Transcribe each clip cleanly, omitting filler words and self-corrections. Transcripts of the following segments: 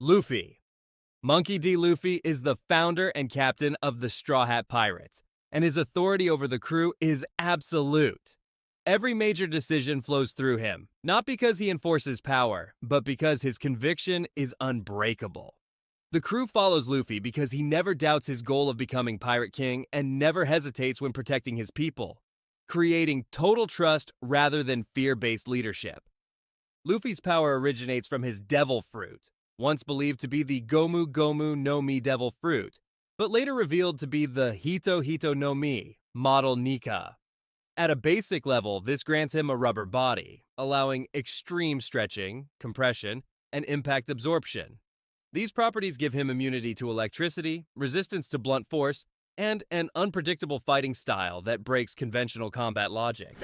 Luffy. Monkey D. Luffy is the founder and captain of the Straw Hat Pirates, and his authority over the crew is absolute. Every major decision flows through him, not because he enforces power, but because his conviction is unbreakable. The crew follows Luffy because he never doubts his goal of becoming Pirate King and never hesitates when protecting his people, creating total trust rather than fear-based leadership. Luffy's power originates from his devil fruit, once believed to be the Gomu Gomu no Mi devil fruit, but later revealed to be the Hito Hito no Mi, model Nika. At a basic level, this grants him a rubber body, allowing extreme stretching, compression, and impact absorption. These properties give him immunity to electricity, resistance to blunt force, and an unpredictable fighting style that breaks conventional combat logic.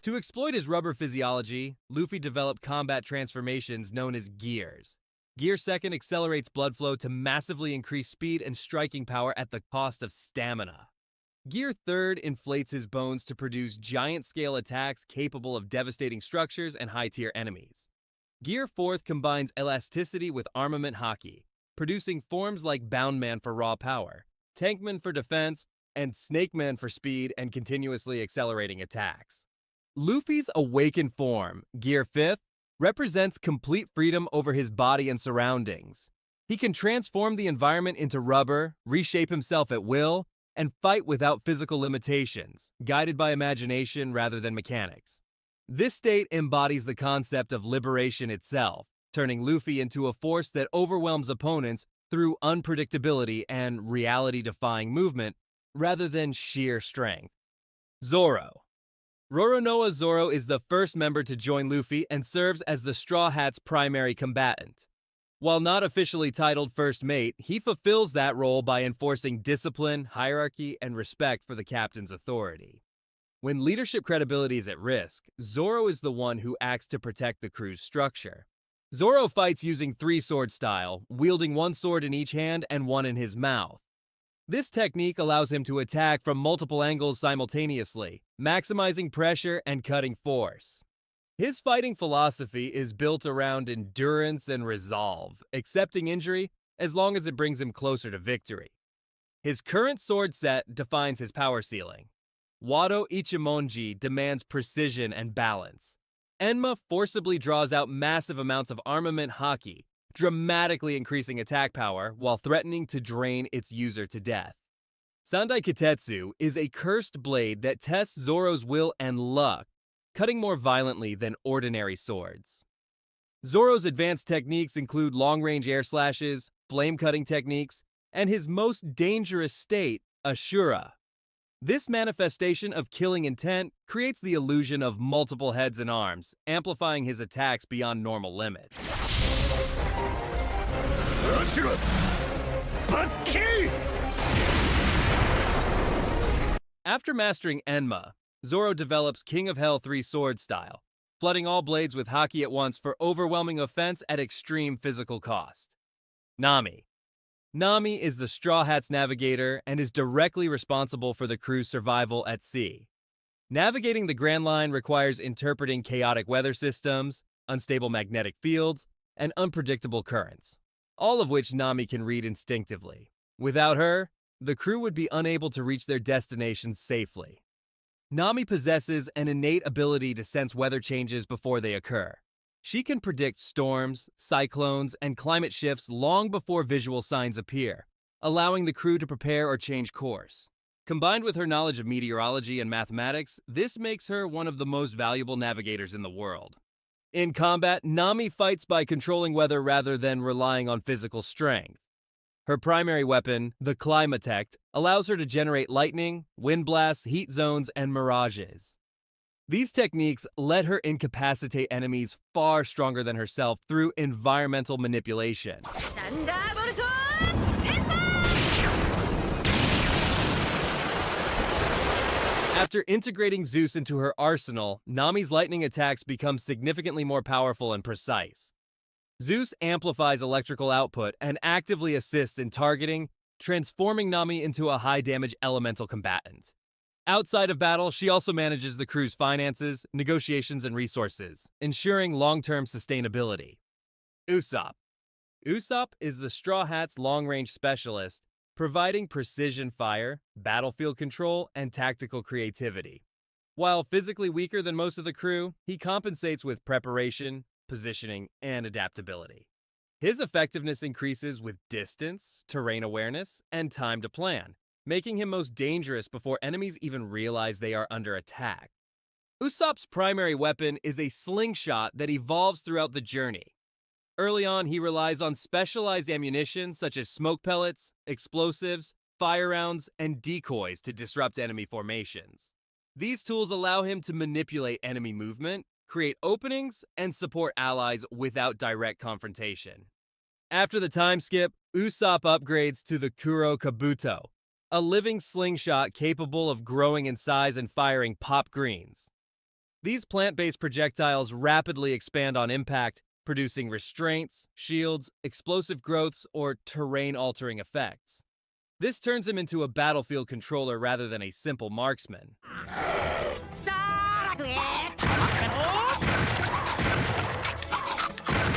To exploit his rubber physiology, Luffy developed combat transformations known as gears. Gear Second accelerates blood flow to massively increase speed and striking power at the cost of stamina. Gear Third inflates his bones to produce giant-scale attacks capable of devastating structures and high-tier enemies. Gear Fourth combines elasticity with armament haki, producing forms like Boundman for raw power, Tankman for defense, and Snakeman for speed and continuously accelerating attacks. Luffy's awakened form, Gear Fifth, represents complete freedom over his body and surroundings. He can transform the environment into rubber, reshape himself at will, and fight without physical limitations, guided by imagination rather than mechanics. This state embodies the concept of liberation itself, turning Luffy into a force that overwhelms opponents through unpredictability and reality-defying movement rather than sheer strength. Zoro. Roronoa Zoro is the first member to join Luffy and serves as the Straw Hat's primary combatant. While not officially titled First Mate, he fulfills that role by enforcing discipline, hierarchy, and respect for the captain's authority. When leadership credibility is at risk, Zoro is the one who acts to protect the crew's structure. Zoro fights using three-sword style, wielding one sword in each hand and one in his mouth. This technique allows him to attack from multiple angles simultaneously, maximizing pressure and cutting force. His fighting philosophy is built around endurance and resolve, accepting injury as long as it brings him closer to victory. His current sword set defines his power ceiling. Wado Ichimonji demands precision and balance. Enma forcibly draws out massive amounts of armament haki, dramatically increasing attack power while threatening to drain its user to death. Sandai Kitetsu is a cursed blade that tests Zoro's will and luck, cutting more violently than ordinary swords. Zoro's advanced techniques include long-range air slashes, flame-cutting techniques, and his most dangerous state, Ashura. This manifestation of killing intent creates the illusion of multiple heads and arms, amplifying his attacks beyond normal limits. After mastering Enma, Zoro develops King of Hell 3 sword style, flooding all blades with haki at once for overwhelming offense at extreme physical cost. Nami. Nami is the Straw Hat's navigator and is directly responsible for the crew's survival at sea. Navigating the Grand Line requires interpreting chaotic weather systems, unstable magnetic fields, and unpredictable currents, all of which Nami can read instinctively. Without her, the crew would be unable to reach their destinations safely. Nami possesses an innate ability to sense weather changes before they occur. She can predict storms, cyclones, and climate shifts long before visual signs appear, allowing the crew to prepare or change course. Combined with her knowledge of meteorology and mathematics, this makes her one of the most valuable navigators in the world. In combat, Nami fights by controlling weather rather than relying on physical strength. Her primary weapon, the Climatect, allows her to generate lightning, wind blasts, heat zones, and mirages. These techniques let her incapacitate enemies far stronger than herself through environmental manipulation. After integrating Zeus into her arsenal, Nami's lightning attacks become significantly more powerful and precise. Zeus amplifies electrical output and actively assists in targeting, transforming Nami into a high-damage elemental combatant. Outside of battle, she also manages the crew's finances, negotiations, and resources, ensuring long-term sustainability. Usopp. Usopp is the Straw Hat's long-range specialist, providing precision fire, battlefield control, and tactical creativity. While physically weaker than most of the crew, he compensates with preparation, positioning, and adaptability. His effectiveness increases with distance, terrain awareness, and time to plan, making him most dangerous before enemies even realize they are under attack. Usopp's primary weapon is a slingshot that evolves throughout the journey. Early on, he relies on specialized ammunition such as smoke pellets, explosives, fire rounds, and decoys to disrupt enemy formations. These tools allow him to manipulate enemy movement, create openings, and support allies without direct confrontation. After the time skip, Usopp upgrades to the Kuro Kabuto, a living slingshot capable of growing in size and firing pop greens. These plant-based projectiles rapidly expand on impact, producing restraints, shields, explosive growths, or terrain-altering effects. This turns him into a battlefield controller rather than a simple marksman.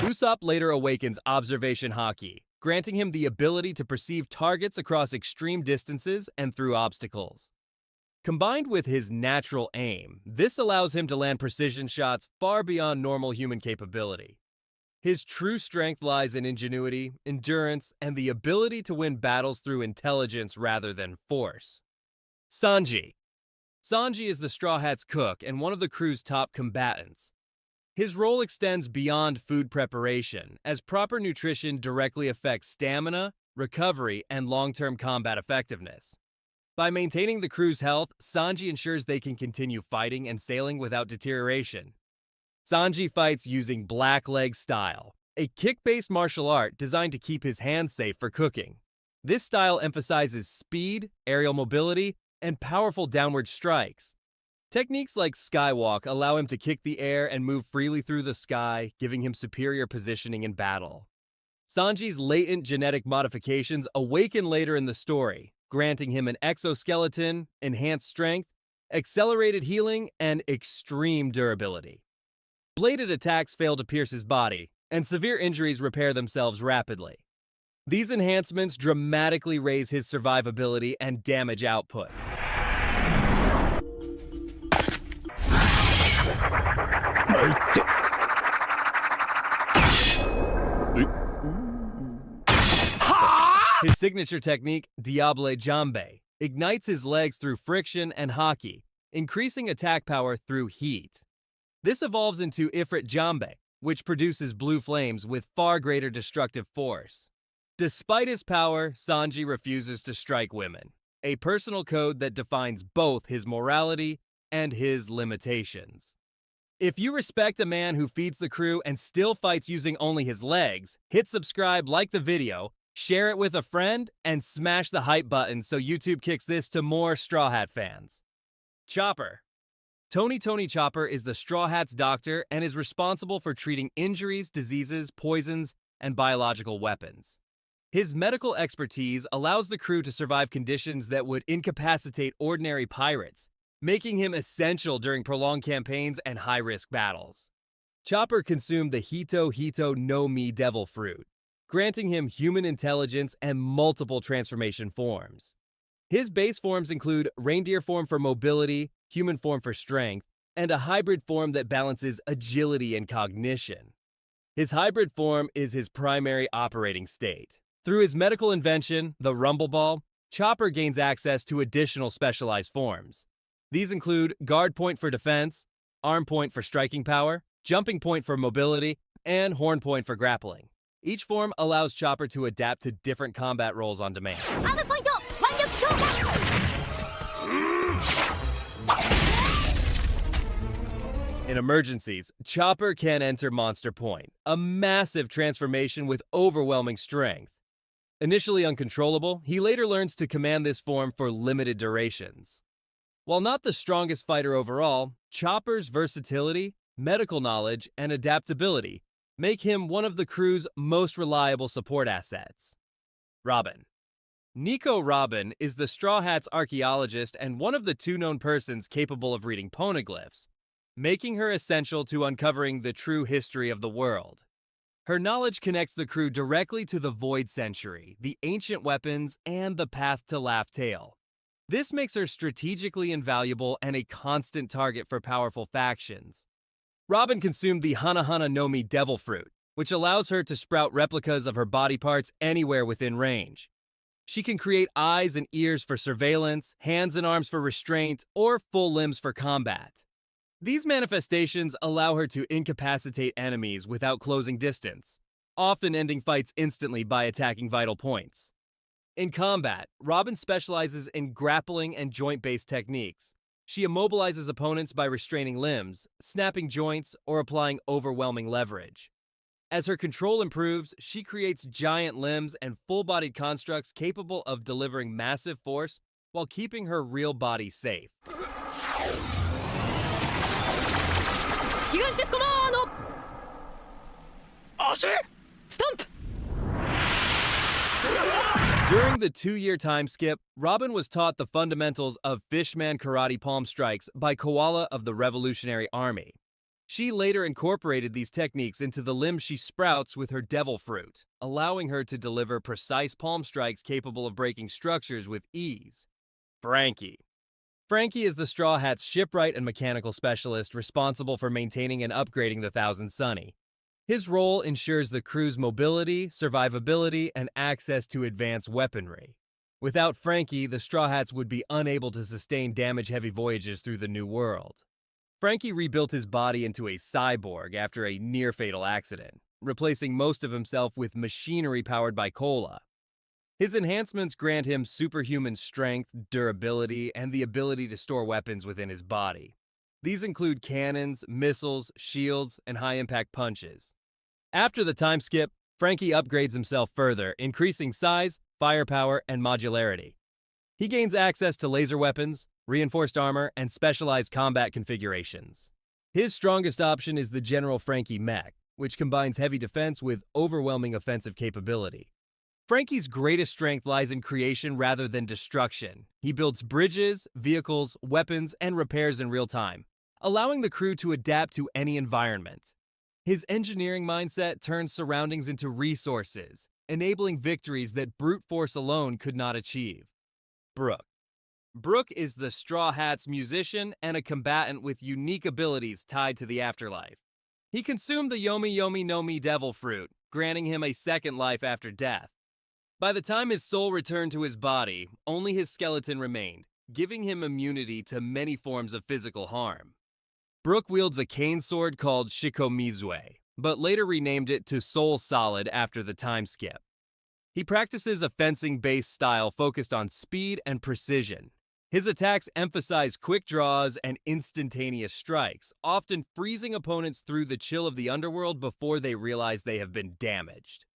Usopp later awakens Observation Haki, granting him the ability to perceive targets across extreme distances and through obstacles. Combined with his natural aim, this allows him to land precision shots far beyond normal human capability. His true strength lies in ingenuity, endurance, and the ability to win battles through intelligence rather than force. Sanji. Sanji is the Straw Hat's cook and one of the crew's top combatants. His role extends beyond food preparation, as proper nutrition directly affects stamina, recovery, and long-term combat effectiveness. By maintaining the crew's health, Sanji ensures they can continue fighting and sailing without deterioration. Sanji fights using black leg style, a kick-based martial art designed to keep his hands safe for cooking. This style emphasizes speed, aerial mobility, and powerful downward strikes. Techniques like skywalk allow him to kick the air and move freely through the sky, giving him superior positioning in battle. Sanji's latent genetic modifications awaken later in the story, granting him an exoskeleton, enhanced strength, accelerated healing, and extreme durability. Bladed attacks fail to pierce his body, and severe injuries repair themselves rapidly. These enhancements dramatically raise his survivability and damage output. His signature technique, Diable Jambe, ignites his legs through friction and haki, increasing attack power through heat. This evolves into Ifrit Jambe, which produces blue flames with far greater destructive force. Despite his power, Sanji refuses to strike women, a personal code that defines both his morality and his limitations. If you respect a man who feeds the crew and still fights using only his legs, hit subscribe, like the video, share it with a friend, and smash the hype button so YouTube kicks this to more Straw Hat fans. Chopper. Tony Chopper is the Straw Hat's doctor and is responsible for treating injuries, diseases, poisons, and biological weapons. His medical expertise allows the crew to survive conditions that would incapacitate ordinary pirates, making him essential during prolonged campaigns and high-risk battles. Chopper consumed the Hito Hito no Mi devil fruit, granting him human intelligence and multiple transformation forms. His base forms include reindeer form for mobility, human form for strength, and a hybrid form that balances agility and cognition. His hybrid form is his primary operating state. Through his medical invention, the Rumble Ball, Chopper gains access to additional specialized forms. These include guard point for defense, arm point for striking power, jumping point for mobility, and horn point for grappling. Each form allows Chopper to adapt to different combat roles on demand. In emergencies, Chopper can enter Monster Point, a massive transformation with overwhelming strength. Initially uncontrollable, he later learns to command this form for limited durations. While not the strongest fighter overall, Chopper's versatility, medical knowledge, and adaptability make him one of the crew's most reliable support assets. Robin. Nico Robin is the Straw Hat's archaeologist and one of the two known persons capable of reading poneglyphs, making her essential to uncovering the true history of the world. Her knowledge connects the crew directly to the Void Century, the ancient weapons, and the path to Laugh Tale. This makes her strategically invaluable and a constant target for powerful factions. Robin consumed the Hana Nomi Devil Fruit, which allows her to sprout replicas of her body parts anywhere within range. She can create eyes and ears for surveillance, hands and arms for restraint, or full limbs for combat. These manifestations allow her to incapacitate enemies without closing distance, often ending fights instantly by attacking vital points. In combat, Robin specializes in grappling and joint-based techniques. She immobilizes opponents by restraining limbs, snapping joints, or applying overwhelming leverage. As her control improves, she creates giant limbs and full-bodied constructs capable of delivering massive force while keeping her real body safe. During the 2-year time skip, Robin was taught the fundamentals of Fishman Karate palm strikes by Koala of the Revolutionary Army. She later incorporated these techniques into the limbs she sprouts with her devil fruit, allowing her to deliver precise palm strikes capable of breaking structures with ease. Frankie. Frankie is the Straw Hat's shipwright and mechanical specialist responsible for maintaining and upgrading the Thousand Sunny. His role ensures the crew's mobility, survivability, and access to advanced weaponry. Without Frankie, the Straw Hats would be unable to sustain damage-heavy voyages through the New World. Frankie rebuilt his body into a cyborg after a near-fatal accident, replacing most of himself with machinery powered by Cola. His enhancements grant him superhuman strength, durability, and the ability to store weapons within his body. These include cannons, missiles, shields, and high-impact punches. After the time skip, Frankie upgrades himself further, increasing size, firepower, and modularity. He gains access to laser weapons, reinforced armor, and specialized combat configurations. His strongest option is the General Frankie mech, which combines heavy defense with overwhelming offensive capability. Frankie's greatest strength lies in creation rather than destruction. He builds bridges, vehicles, weapons, and repairs in real time, allowing the crew to adapt to any environment. His engineering mindset turns surroundings into resources, enabling victories that brute force alone could not achieve. Brook. Brook is the Straw Hat's musician and a combatant with unique abilities tied to the afterlife. He consumed the Yomi Yomi no Mi Devil Fruit, granting him a second life after death. By the time his soul returned to his body, only his skeleton remained, giving him immunity to many forms of physical harm. Brook wields a cane sword called Shikomizue, but later renamed it to Soul Solid after the time skip. He practices a fencing-based style focused on speed and precision. His attacks emphasize quick draws and instantaneous strikes, often freezing opponents through the chill of the underworld before they realize they have been damaged.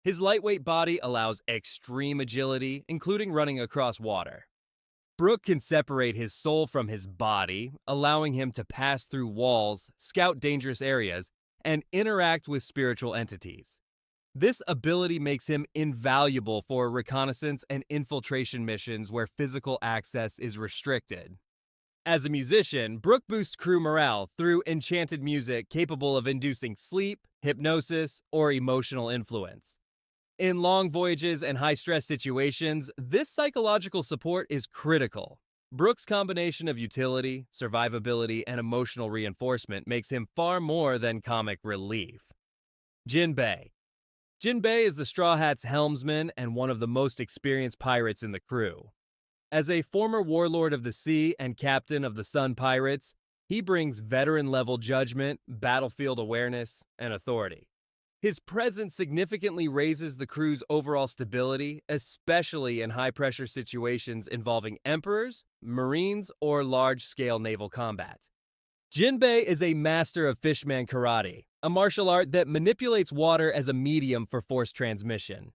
His lightweight body allows extreme agility, including running across water. Brook can separate his soul from his body, allowing him to pass through walls, scout dangerous areas, and interact with spiritual entities. This ability makes him invaluable for reconnaissance and infiltration missions where physical access is restricted. As a musician, Brook boosts crew morale through enchanted music capable of inducing sleep, hypnosis, or emotional influence. In long voyages and high-stress situations, this psychological support is critical. Brook's combination of utility, survivability, and emotional reinforcement makes him far more than comic relief. Jinbe. Jinbe is the Straw Hat's helmsman and one of the most experienced pirates in the crew. As a former warlord of the sea and captain of the Sun Pirates, he brings veteran-level judgment, battlefield awareness, and authority. His presence significantly raises the crew's overall stability, especially in high-pressure situations involving emperors, marines, or large-scale naval combat. Jinbe is a master of Fishman Karate, a martial art that manipulates water as a medium for force transmission.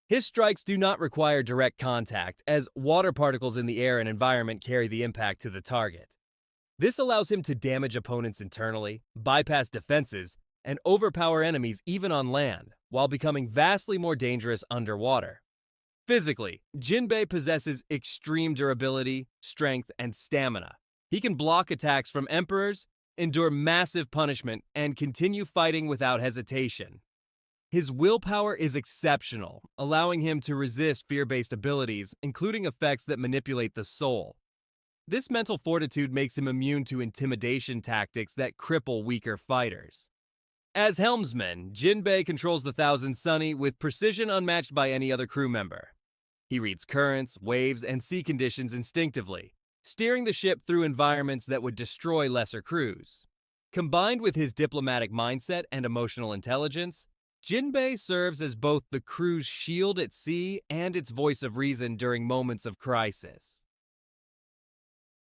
His strikes do not require direct contact, as water particles in the air and environment carry the impact to the target. This allows him to damage opponents internally, bypass defenses, and overpower enemies even on land, while becoming vastly more dangerous underwater. Physically, Jinbe possesses extreme durability, strength, and stamina. He can block attacks from emperors, endure massive punishment, and continue fighting without hesitation. His willpower is exceptional, allowing him to resist fear-based abilities, including effects that manipulate the soul. This mental fortitude makes him immune to intimidation tactics that cripple weaker fighters. As helmsman, Jinbe controls the Thousand Sunny with precision unmatched by any other crew member. He reads currents, waves, and sea conditions instinctively, steering the ship through environments that would destroy lesser crews. Combined with his diplomatic mindset and emotional intelligence, Jinbe serves as both the crew's shield at sea and its voice of reason during moments of crisis.